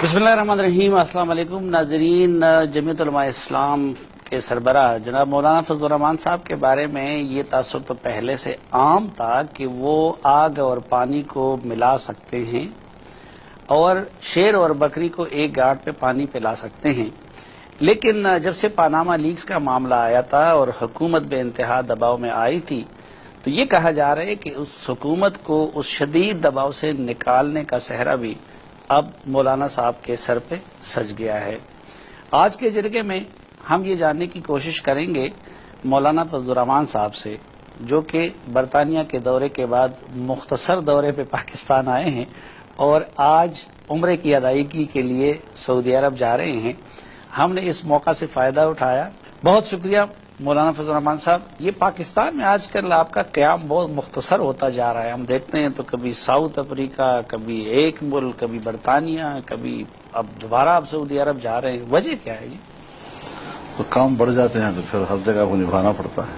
बिस्मिल्लाहिर्रहमानिर्रहीम। अस्सलाम वालेकुम नाज़रीन। जमीयत उलमा इस्लाम के सरबराह जनाब मौलाना फजलुर रहमान साहब के बारे में ये तासुर तो पहले से आम था कि वो आग और पानी को मिला सकते हैं और शेर और बकरी को एक गांठ पे पानी पिला सकते हैं। लेकिन जब से पानामा लीक्स का मामला आया था और हुकूमत बेइंतहा दबाव में आई थी, तो ये कहा जा रहा है कि उस हुकूमत को उस शदीद दबाव से निकालने का सहरा भी अब मौलाना साहब के सर पे सज गया है। आज के जरिए में हम ये जानने की कोशिश करेंगे मौलाना फजलुर रहमान साहब से, जो कि बरतानिया के दौरे के बाद मुख्तसर दौरे पे पाकिस्तान आए हैं और आज उम्रे की अदायगी के लिए सऊदी अरब जा रहे हैं। हमने इस मौका से फ़ायदा उठाया। बहुत शुक्रिया मौलाना फजलुर रहमान साहब। ये पाकिस्तान में आजकल आपका क़याम बहुत मुख्तसर होता जा रहा है। हम देखते हैं तो कभी साउथ अफ्रीका, कभी एक मुल्क, कभी बरतानिया, कभी अब दोबारा आप सऊदी अरब जा रहे हैं। वजह क्या है? ये तो काम बढ़ जाते हैं तो फिर हर जगह को निभाना पड़ता है।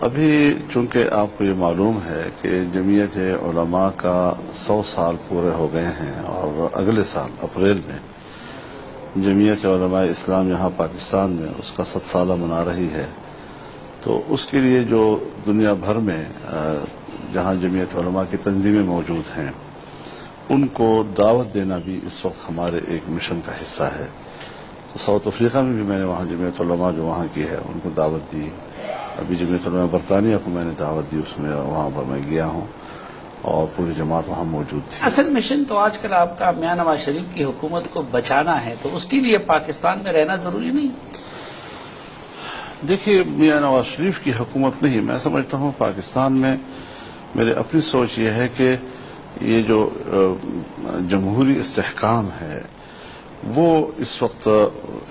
अभी चूंकि आपको ये मालूम है कि जमीयत उलमा का 100 साल पूरे हो गए हैं और अगले साल अप्रैल में जमीयत उलमा इस्लाम यहाँ पाकिस्तान में उसका 7 साल मना रही है। तो उसके लिए जो दुनिया भर में जहाँ जमीयत उलमा की तंजीमें मौजूद हैं उनको दावत देना भी इस वक्त हमारे एक मिशन का हिस्सा है। तो साउथ अफ्रीका में भी मैंने वहाँ जमीयत उलमा जो वहाँ की है उनको दावत दी। अभी जमीयत उलमा बरतानिया को मैंने दावत दी, उसमें वहाँ पर मैं गया हूँ और पूरी जमात वहाँ मौजूद थी। असल मिशन तो आजकल आपका मियां नवाज शरीफ की हुकूमत को बचाना है, तो उसके लिए पाकिस्तान में रहना जरूरी नहीं? देखिए, मियां नवाज शरीफ की हुकूमत नहीं, मैं समझता हूँ पाकिस्तान में मेरी अपनी सोच ये है कि ये जो जमहूरी इस्तेहकाम है वो इस वक्त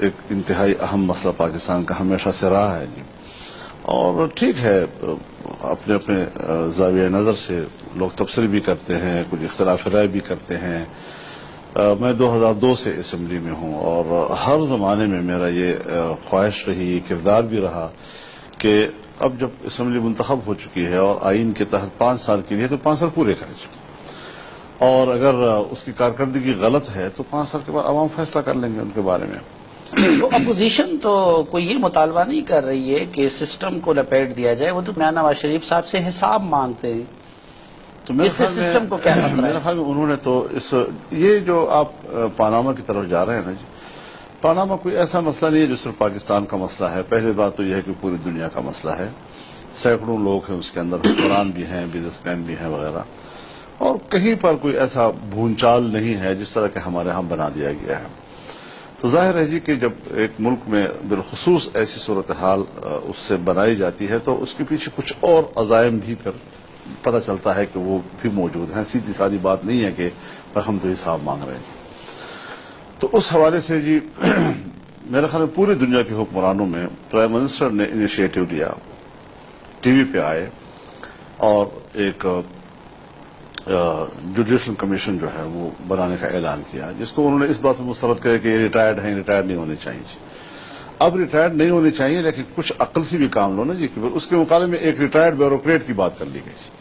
एक इंतहाई अहम मसला पाकिस्तान का हमेशा से रहा है जी। और ठीक है, अपने अपने ज़ाविया नज़र से लोग तबसरे भी करते हैं, कुछ इख्तिलाफ राय भी करते हैं। मैं 2002 से असम्बली में हूँ और हर ज़माने में मेरा ये ख्वाहिश रही, किरदार भी रहा कि अब जब असम्बली मुंतखब हो चुकी है और आइन के तहत 5 साल के लिए तो 5 साल पूरे करें, और अगर उसकी कारकर्दगी गलत है तो 5 साल के बाद आवाम फैसला कर लेंगे उनके बारे में। तो अपोजिशन तो कोई ये मुतालबा नहीं कर रही है कि सिस्टम को लपेट दिया जाए, वो तो मियां नवाज शरीफ साहब से हिसाब मांगते हैं। तो मेरे सिस्टम को क्या खतरा है? मेरे ख्याल में उन्होंने तो ये जो आप पानामा की तरफ जा रहे हैं ना जी, पानामा कोई ऐसा मसला नहीं है जो सिर्फ पाकिस्तान का मसला है। पहली बात तो यह है कि पूरी दुनिया का मसला है। सैकड़ों लोग हैं उसके अंदर, हुक्मरान भी हैं, बिजनेसमैन भी हैं वगैरह, और कहीं पर कोई ऐसा भूंचाल नहीं है जिस तरह के हमारे यहाँ बना दिया गया है। तो जाहिर है जी कि जब एक मुल्क में बिलखुसूस ऐसी सूरत हाल उससे बनाई जाती है तो उसके पीछे कुछ और अज़ाइम भी फिर पता चलता है कि वो भी मौजूद हैं। सीधी सादी बात नहीं है कि हम तो हिसाब मांग रहे हैं। तो उस हवाले से जी मेरे ख्याल में पूरी दुनिया के हुक्मरानों में प्राइम मिनिस्टर ने इनिशिएटिव लिया, टीवी पे आए और एक जुडिशल कमीशन जो है वो बनाने का ऐलान किया, जिसको उन्होंने इस बात में मुस्तरद किया कि ये रिटायर्ड हैं, रिटायर्ड नहीं होने चाहिए। अब रिटायर्ड नहीं होने चाहिए, लेकिन कुछ अक्ल से भी काम लो ना जी। उसके मुकाबले में एक रिटायर्ड ब्यूरोक्रेट की बात कर ली गई।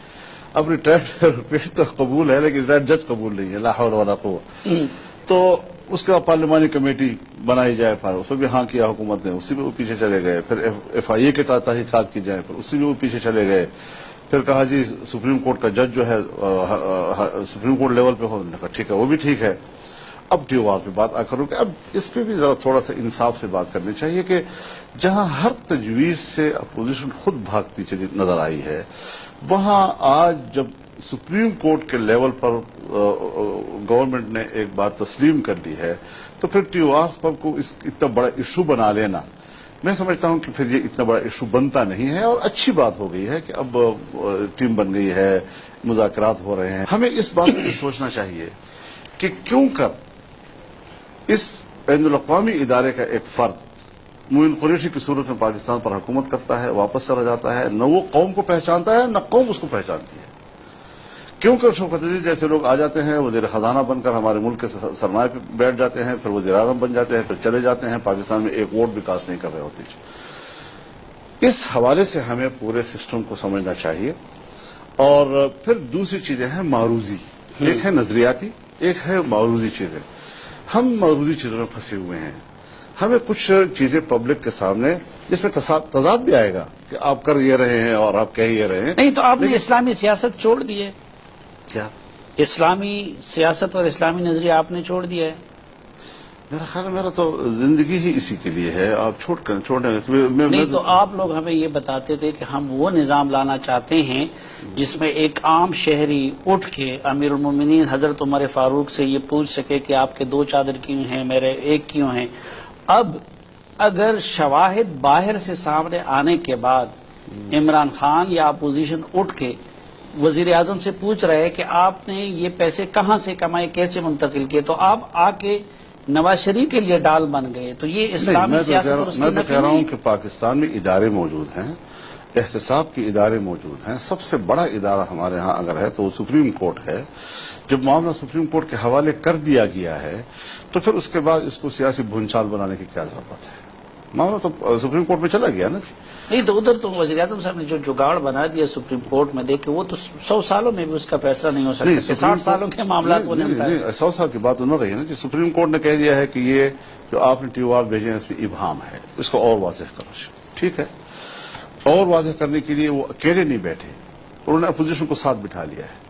अब रिटायर्ड ब्यूरोक्रेट तो कबूल है लेकिन रिटायर्ड जज कबूल नहीं है, ला हौल वला कुव्वा। तो उसके बाद पार्लिमानी कमेटी बनाई जाए, उसमें भी हाँ किया हुकूमत ने, उसी में वो पीछे चले गए। फिर FIA के तहत तहकीकात की जाए, फिर उसी में वो पीछे चले गए। फिर कहा जी सुप्रीम कोर्ट का जज जो है सुप्रीम कोर्ट लेवल पे हो, कहा ठीक है, वो भी ठीक है। अब TOR पे बात आकर रुके। अब इस पे भी जरा थोड़ा सा इंसाफ से बात करनी चाहिए कि जहां हर तजवीज से अपोजिशन खुद भागती चली नजर आई है, वहां आज जब सुप्रीम कोर्ट के लेवल पर गवर्नमेंट ने एक बात तस्लीम कर ली है तो फिर TOR पर को इतना बड़ा इशू बना लेना, मैं समझता हूं कि फिर ये इतना बड़ा इशू बनता नहीं है। और अच्छी बात हो गई है कि अब टीम बन गई है, मुज़ाकरात हो रहे हैं। हमें इस बात को सोचना चाहिए कि क्यों कर इस बैनुल-अक़वामी इदारे का एक फर्द मोइन कुरैशी की सूरत में पाकिस्तान पर हुकूमत करता है, वापस चला जाता है, न वो कौम को पहचानता है न कौम उसको पहचानती है। क्यों कर शौकत अजीज जैसे लोग आ जाते हैं, वज़ीर खजाना बनकर हमारे मुल्क के सरमाए पे बैठ जाते हैं, फिर वज़ीर आज़म बन जाते हैं, फिर चले जाते हैं, पाकिस्तान में एक वोट भी कास्ट नहीं कर रहे होते। इस हवाले से हमें पूरे सिस्टम को समझना चाहिए। और फिर दूसरी चीजें हैं मारूजी, एक है नजरियाती, एक है मारूजी चीजें। ہم مغرضی چیزوں میں پھنسے ہوئے ہیں. ہمیں کچھ چیزیں پبلک کے سامنے جس میں تضاد بھی آئے گا کہ آپ کر یہ رہے ہیں اور آپ کہہ یہ رہے ہیں. نہیں تو آپ نے اسلامی سیاست چھوڑ دی ہے. کیا اسلامی سیاست اور اسلامی نظریہ آپ نے چھوڑ دیا ہے. میرا خیال ہے میرا تو زندگی ہی اسی کے لیے ہے. آپ چھوڑنے نہیں تو آپ لوگ ہمیں یہ بتاتے تھے کہ ہم وہ نظام لانا چاہتے ہیں جس میں ایک عام شہری اٹھ کے امیر المومنین حضرت عمر فاروق سے یہ پوچھ سکے کہ آپ کے 2 چادر کیوں ہیں, میرے 1 کیوں ہیں. اب اگر شواہد باہر سے سامنے آنے کے بعد عمران خان یا اپوزیشن اٹھ کے وزیر اعظم سے پوچھ رہے ہیں کہ آپ نے یہ پیسے کہاں سے کمائے, کیسے منتقل کیے, تو آپ آ کے نواز شریف کے لیے ڈال بن گئے, تو یہ اسلامی سیاست اور اس کی میں تو نفی کہہ رہا ہوں نہیں. کہ پاکستان میں ادارے موجود ہیں, احتساب کے ادارے موجود ہیں. سب سے بڑا ادارہ ہمارے ہاں اگر ہے تو وہ سپریم کورٹ ہے. جب معاملہ سپریم کورٹ کے حوالے کر دیا گیا ہے تو پھر اس کے بعد اس کو سیاسی بھونچال بنانے کی کیا ضرورت ہے. معاملہ تو سپریم کورٹ میں چلا گیا نا. نہیں تو ادھر تو وزیر اعظم صاحب نے جو جگاڑ بنا دیا سپریم کورٹ میں, دیکھیں وہ تو 100 سالوں میں بھی اس کا فیصلہ نہیں ہو سکتا. 60 سالوں کے معاملات وہ نہیں. 100 سال کی بات تو نہ رہی ہے نا. سپریم کورٹ نے کہہ دیا ہے کہ یہ جو آپ نے ٹیو آر بھیجے ہیں اس میں ابہام ہے, اس کو اور واضح کرو. ٹھیک ہے, اور واضح کرنے کے لیے وہ اکیلے نہیں بیٹھے, انہوں نے اپوزیشن کو ساتھ بٹھا لیا ہے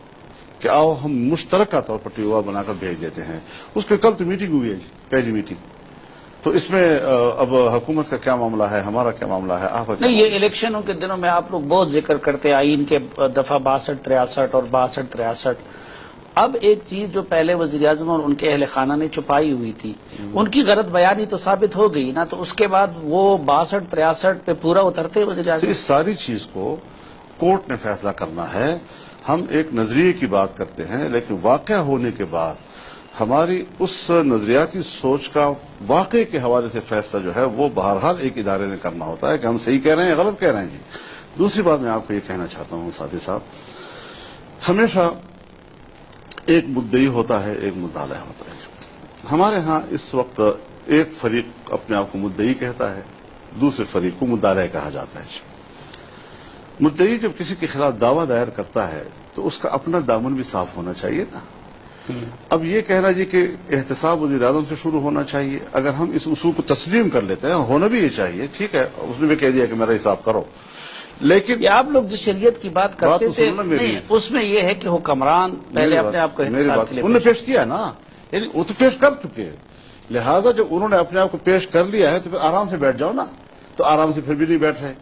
کہ آؤ ہم مشترکہ طور پر ٹیو آر بنا کر بھیج دیتے ہیں. اس کے کل تو میٹنگ ہوئی ہے جی, پہلی میٹنگ. تو اس میں اب حکومت کا کیا معاملہ ہے, ہمارا کیا معاملہ ہے, آپ کا کیا نہیں, یہ الیکشنوں کے دنوں میں آپ لوگ بہت ذکر کرتے آئین کے دفعہ 62, 63 اور 62, 63. اب ایک چیز جو پہلے وزیر اعظم اور ان کے اہل خانہ نے چھپائی ہوئی تھی, ان کی غلط بیانی تو ثابت ہو گئی نا, تو اس کے بعد وہ 62, 63 پہ پورا اترتے وزیر تو اعظم. اس ساری چیز کو کورٹ نے فیصلہ کرنا ہے. ہم ایک نظریے کی بات کرتے ہیں لیکن واقعہ ہونے کے بعد ہماری اس نظریاتی سوچ کا واقعے کے حوالے سے فیصلہ جو ہے وہ بہرحال ایک ادارے نے کرنا ہوتا ہے کہ ہم صحیح کہہ رہے ہیں یا غلط کہہ رہے ہیں جی. دوسری بات میں آپ کو یہ کہنا چاہتا ہوں صافی صاحب, ہمیشہ ایک مدعی ہوتا ہے, ایک مدعا ہوتا ہے. ہمارے ہاں اس وقت ایک فریق اپنے آپ کو مدعی کہتا ہے, دوسرے فریق کو مدعا کہا جاتا ہے. مدعی جب کسی کے خلاف دعویٰ دائر کرتا ہے تو اس کا اپنا دامن بھی صاف ہونا چاہیے نا. اب یہ کہنا جی کہ احتساب وزیر اعظم سے شروع ہونا چاہیے, اگر ہم اس اصول کو تسلیم کر لیتے ہیں, ہونا بھی یہ چاہیے, ٹھیک ہے, اس نے بھی کہہ دیا کہ میرا حساب کرو. لیکن یہ آپ لوگ جس شریعت کی بات کرتے تھے اس میں یہ ہے کہ حکمران پہلے اپنے آپ کو احتساب کے لیے انہوں نے پیش کیا نا, یعنی وہ تو پیش کر چکے, لہٰذا جب انہوں نے اپنے آپ کو پیش کر لیا ہے تو پھر آرام سے بیٹھ جاؤ نا. تو آرام سے پھر بھی نہیں بیٹھ رہے.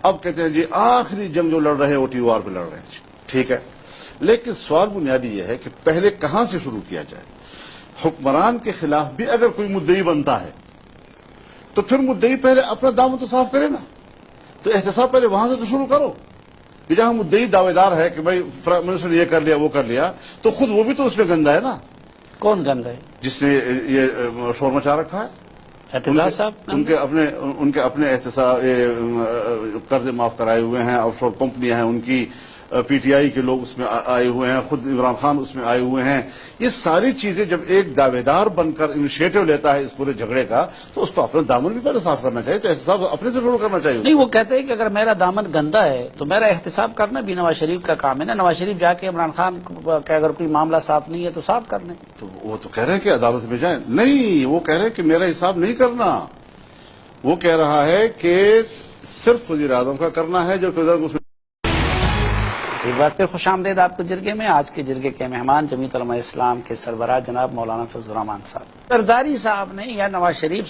اب کہتے ہیں جی آخری جنگ جو لڑ رہے ہیں وہ ٹیو آر پہ لڑ رہے ہیں, ٹھیک ہے, لیکن سوال بنیادی یہ ہے کہ پہلے کہاں سے شروع کیا جائے. حکمران کے خلاف بھی اگر کوئی مدعی بنتا ہے تو پھر مدعی پہلے اپنا دامن تو صاف کرے نا. تو احتساب پہلے وہاں سے تو شروع کرو کہ جہاں مدعی دعوے دار ہے کہ بھائی پرائم منسٹر نے یہ کر لیا وہ کر لیا, تو خود وہ بھی تو اس میں گندا ہے نا. کون گندا ہے؟ جس نے یہ شور مچا رکھا ہے. احتجاج صاحب ان کے اپنے احتساب قرضے معاف کرائے ہوئے ہیں, آف شور کمپنیاں ہیں ان کی, پی ٹی آئی کے لوگ اس میں آئے ہوئے ہیں, خود عمران خان اس میں آئے ہوئے ہیں. یہ ساری چیزیں جب ایک دعوے دار بن کر انیشیٹو لیتا ہے اس پورے جھگڑے کا تو اس کو اپنا دامن بھی پہلے صاف کرنا چاہیے. تو احتساب اپنے سے شروع کرنا چاہیے. نہیں, وہ کہتے ہیں کہ اگر میرا دامن گندا ہے تو میرا احتساب کرنا بھی نواز شریف کا کام ہے نا. نواز شریف جا کے عمران خان کا اگر کوئی معاملہ صاف نہیں ہے تو صاف کر لیں. تو وہ تو کہہ رہے ہیں کہ عدالت میں جائیں. نہیں, وہ کہہ رہے ہیں کہ میرا حساب نہیں کرنا. وہ کہہ رہا ہے کہ صرف وزیر اعظم کا کرنا ہے جو اس میں. ایک بار پھر خوش آمدید آپ کو جرگے میں. آج کے جرگے کے مہمان جمعیت علماء اسلام کے سربراہ جناب مولانا فضل الرحمان صاحب. زرداری صاحب نے یا نواز شریف